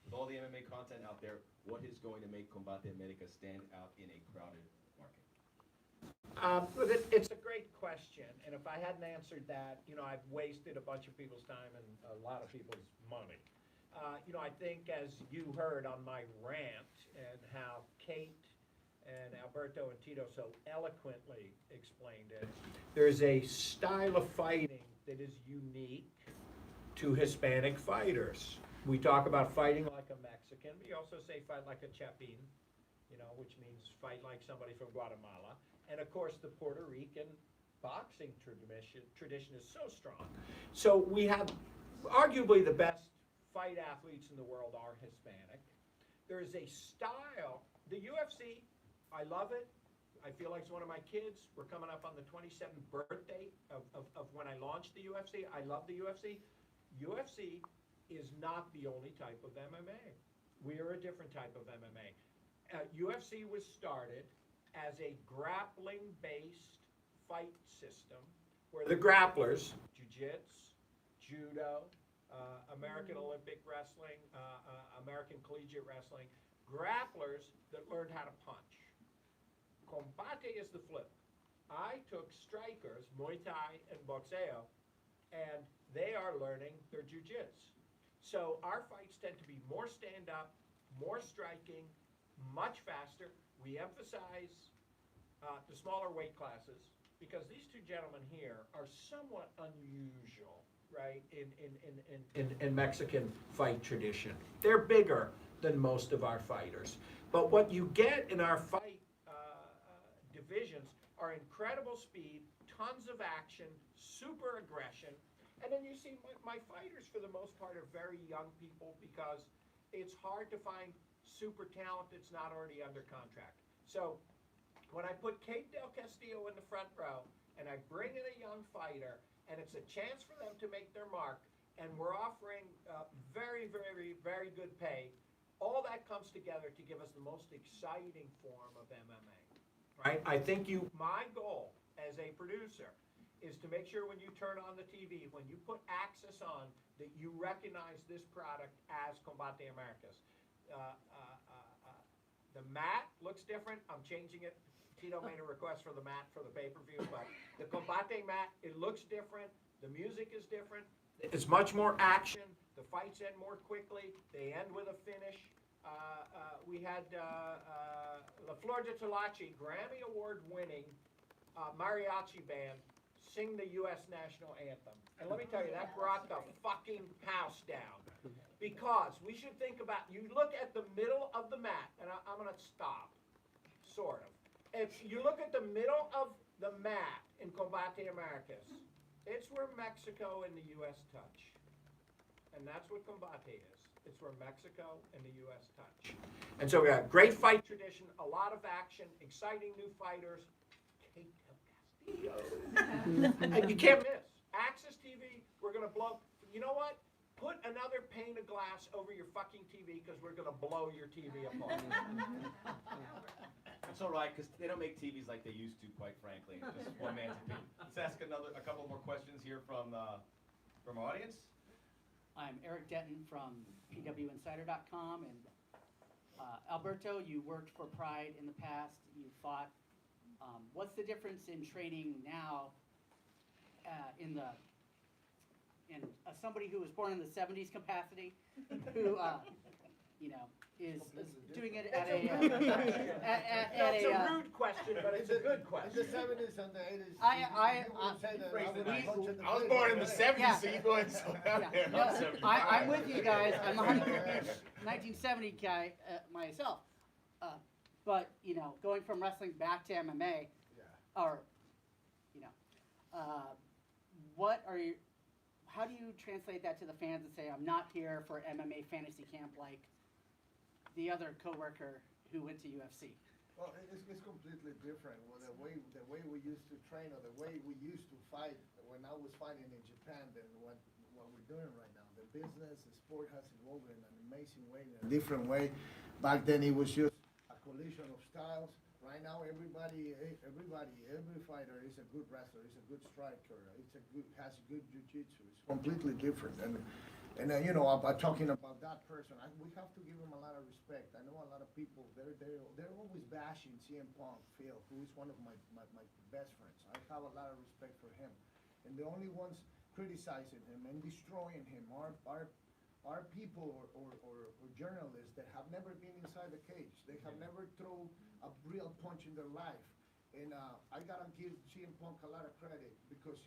with all the MMA content out there, what is going to make Combate America stand out in a crowded market? It's a great question, and if I hadn't answered that, I've wasted a bunch of people's time and a lot of people's money. I think as you heard on my rant, and how Kate and Alberto and Tito so eloquently explained it. There's a style of fighting that is unique to Hispanic fighters. We talk about fighting like a Mexican. We also say fight like a Chapin, which means fight like somebody from Guatemala. And of course, the Puerto Rican boxing tradition is so strong. So we have arguably the best fight athletes in the world are Hispanic. There is a style, the UFC, I love it. I feel like it's one of my kids. We're coming up on the 27th birthday of when I launched the UFC. I love the UFC. UFC is not the only type of MMA. We are a different type of MMA. UFC was started as a grappling-based fight system where the grapplers, jiu-jitsu, judo, American Olympic wrestling, American collegiate wrestling, grapplers that learned how to punch. Combate is the flip. I took strikers, Muay Thai and Boxeo, and they are learning their jiu-jitsu. So our fights tend to be more stand-up, more striking, much faster. We emphasize the smaller weight classes because these two gentlemen here are somewhat unusual, right, in Mexican fight tradition. They're bigger than most of our fighters. But what you get in our fight divisions are incredible speed, tons of action, super aggression. And then you see my fighters, for the most part, are very young people because it's hard to find super talent that's not already under contract. So when I put Kate Del Castillo in the front row and I bring in a young fighter and it's a chance for them to make their mark and we're offering very, very, very good pay, all that comes together to give us the most exciting form of MMA, right? I think my goal as a producer is to make sure when you turn on the TV, when you put Access on, that you recognize this product as Combate Americas. The mat looks different. I'm changing it. Tito made a request for the mat for the pay-per-view, but the Combate mat, it looks different. The music is different. It's much more action. The fights end more quickly. They end with a finish. We had La Flor de Tolachi, Grammy Award-winning mariachi band, sing the U.S. national anthem. And let me tell you, that brought the fucking house down. Because we should think about, you look at the middle of the mat, and I'm going to stop, sort of. If you look at the middle of the mat in Combate Americas, it's where Mexico and the U.S. touch. And that's what Combate is. It's where Mexico and the U.S. touch. And so we got great fight tradition, a lot of action, exciting new fighters. Kate Del Castillo. And you can't miss. Access TV, we're going to blow. You know what? Put another pane of glass over your fucking TV because we're going to blow your TV apart. That's all right, because they don't make TVs like they used to, quite frankly. Just one man's opinion. Let's ask a couple more questions here from our audience. I'm Eric Denton from PWInsider.com, and Alberto, you worked for Pride in the past. You fought. What's the difference in training now in somebody who was born in the '70s capacity, who is doing it at That's a rude question, but it's a good question. In the 70s and the 80s, I was born in the 70s, so you go ahead and slow down there. I'm with you guys. I'm a 1970 guy myself. But, going from wrestling back to MMA, how do you translate that to the fans and say, I'm not here for MMA fantasy camp like the other coworker who went to UFC? Well, it's completely different. Well, the way we used to train or the way we used to fight when I was fighting in Japan than what we're doing right now. The business, the sport has evolved in an amazing way, in a different way. Back then it was just a collision of styles. Right now, every fighter is a good wrestler, is a good striker, has good jiu-jitsu. It's completely different. And about talking about that person, we have to give him a lot of respect. I know a lot of people, they're always bashing CM Punk, Phil, who is one of my best friends. I have a lot of respect for him. And the only ones criticizing him and destroying him are are people or journalists that have never been inside the cage. They have never thrown a real punch in their life. And I gotta give CM Punk a lot of credit because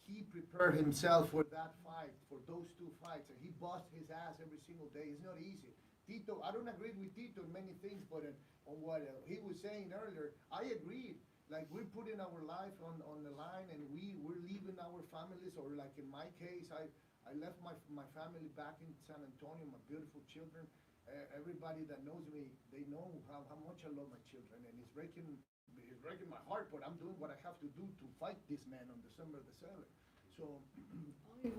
he prepared himself for that fight, for those two fights, and he bust his ass every single day. It's not easy. Tito, I don't agree with Tito in many things, but on what he was saying earlier, I agreed. Like, we're putting our life on the line, and we're leaving our families, or like in my case, I left my family back in San Antonio, my beautiful children. Everybody that knows me, they know how much I love my children, and it's breaking my heart, but I'm doing what I have to do to fight this man on December the 7th. So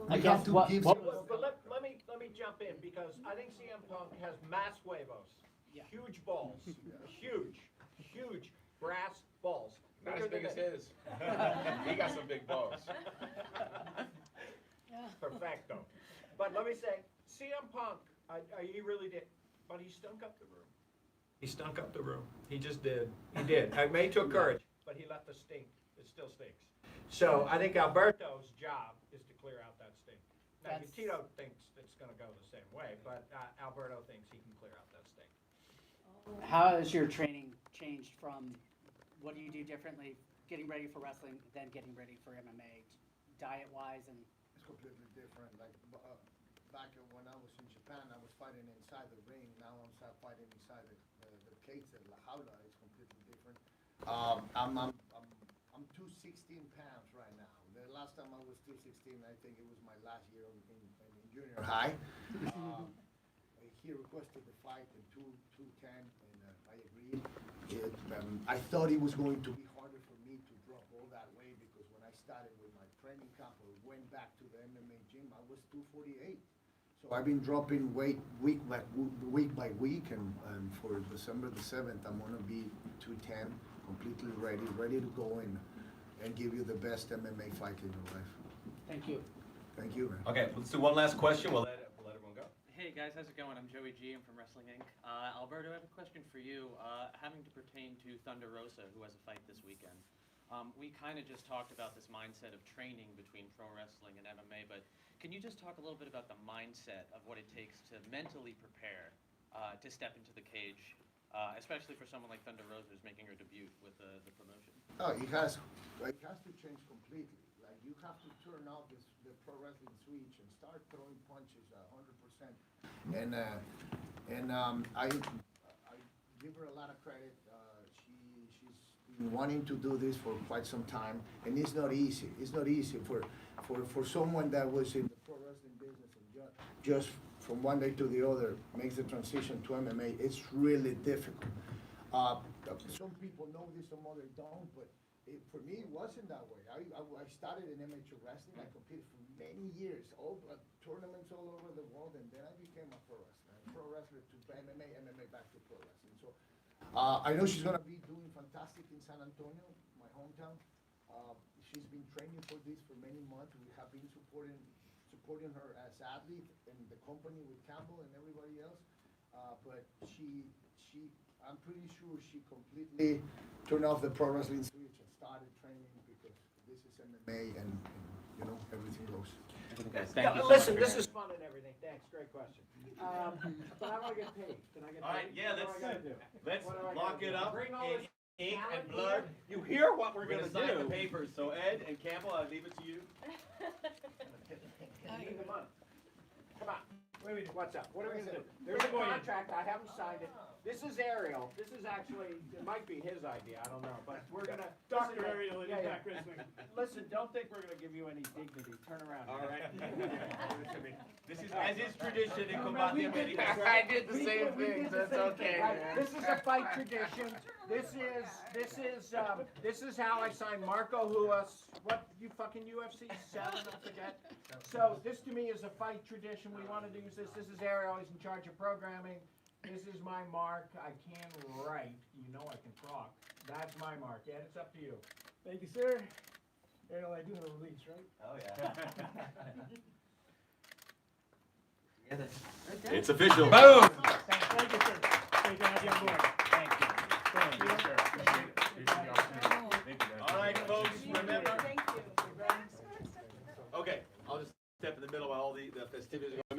I we guess have to what- give what- some- But let me jump in, because I think CM Punk has mass huevos. Yeah. Huge balls. Huge brass balls. Not Bigger as big than as it. his. He got some big balls. Perfecto. But let me say, CM Punk, he really did, but he stunk up the room. He stunk up the room. He just did. He did. It may took courage, but he left the stink. It still stinks. So I think Alberto's job is to clear out that stink. Now, That's- Tito thinks it's gonna go the same way, but Alberto thinks he can clear out that stink. How has your training changed from what do you do differently, getting ready for wrestling, than getting ready for MMA, diet-wise and? It's completely different. Like back when I was in Japan, I was fighting inside the ring. Now I'm fighting inside the cage, the La Jaula. It's completely different. I'm 216 pounds right now. The last time I was 216, I think it was my last year in junior high. He requested the fight in 210, and I agreed. I thought it was going to be harder for me to drop all that weight because when I started with my training camp or went back to the MMA gym, I was 248. So I've been dropping weight week by week, and for December the 7th, I'm gonna be 210, completely ready to go and give you the best MMA fight in your life. Thank you. Thank you, man. Okay, let's do one last question. We'll let everyone go. Hey guys, how's it going? I'm Joey G. I'm from Wrestling Inc. Alberto, I have a question for you, having to pertain to Thunder Rosa, who has a fight this weekend. We kind of just talked about this mindset of training between pro wrestling and MMA, but can you just talk a little bit about the mindset of what it takes to mentally prepare to step into the cage, especially for someone like Thunder Rosa who's making her debut with the promotion? Oh, it has to change completely. Like, you have to turn off the pro wrestling switch and start throwing punches 100%. And I give her a lot of credit. She's been wanting to do this for quite some time, and it's not easy. It's not easy for someone that was in the pro wrestling business and just from one day to the other makes the transition to MMA. It's really difficult. Some people know this, some others don't, but for me, it wasn't that way. I started in amateur wrestling. I competed for many years, all tournaments all over the world, and then I became a pro wrestler to MMA back to pro wrestling. So I know she's gonna be doing fantastic in San Antonio, my hometown. She's been training for this for many months. We have been supporting her as athlete and the company with Campbell and everybody else. But I'm pretty sure she completely turned off the pro wrestling switch and started training because this is MMA and you know, everything goes. Listen, this is fun and everything. Thanks, great question. But I want to get paid. Can I get paid? All right, yeah, What do I gotta do? let's What do I lock gotta it do? up Bring all in this ink and talent blood. here? You hear what we're We're gonna gonna sign the do? papers. So Ed and Campbell, I leave it to you. You need the money. Come on. Wait, What's up? What are we gonna do? There's a contract, I haven't signed it. This is Ariel. This is actually, it might be his idea, I don't know, but we're gonna. Dr. Ariel in Yeah, yeah. Impact Wrestling. Listen, don't think we're gonna give you any dignity. Turn around. All right. This is As is tradition in Combate We did Americas. this. I did the We same did- we thing, did so the it's same okay, thing, right? man. This is a fight tradition. This is how I signed Marco Huas. What, you fucking UFC 7, I forget. So this to me is a fight tradition. We wanted to use this. This is Ariel. He's in charge of programming. This is my mark. I can write. You know I can talk. That's my mark. Ed, it's up to you. Thank you, sir. Ariel, I do have a release, right? Oh, yeah. Together. It's official. Boom! Thank you, sir. Great to have you on board. Thank you. Thank you. All right, folks, remember. Thank you. Okay, I'll just step in the middle while all the festivities are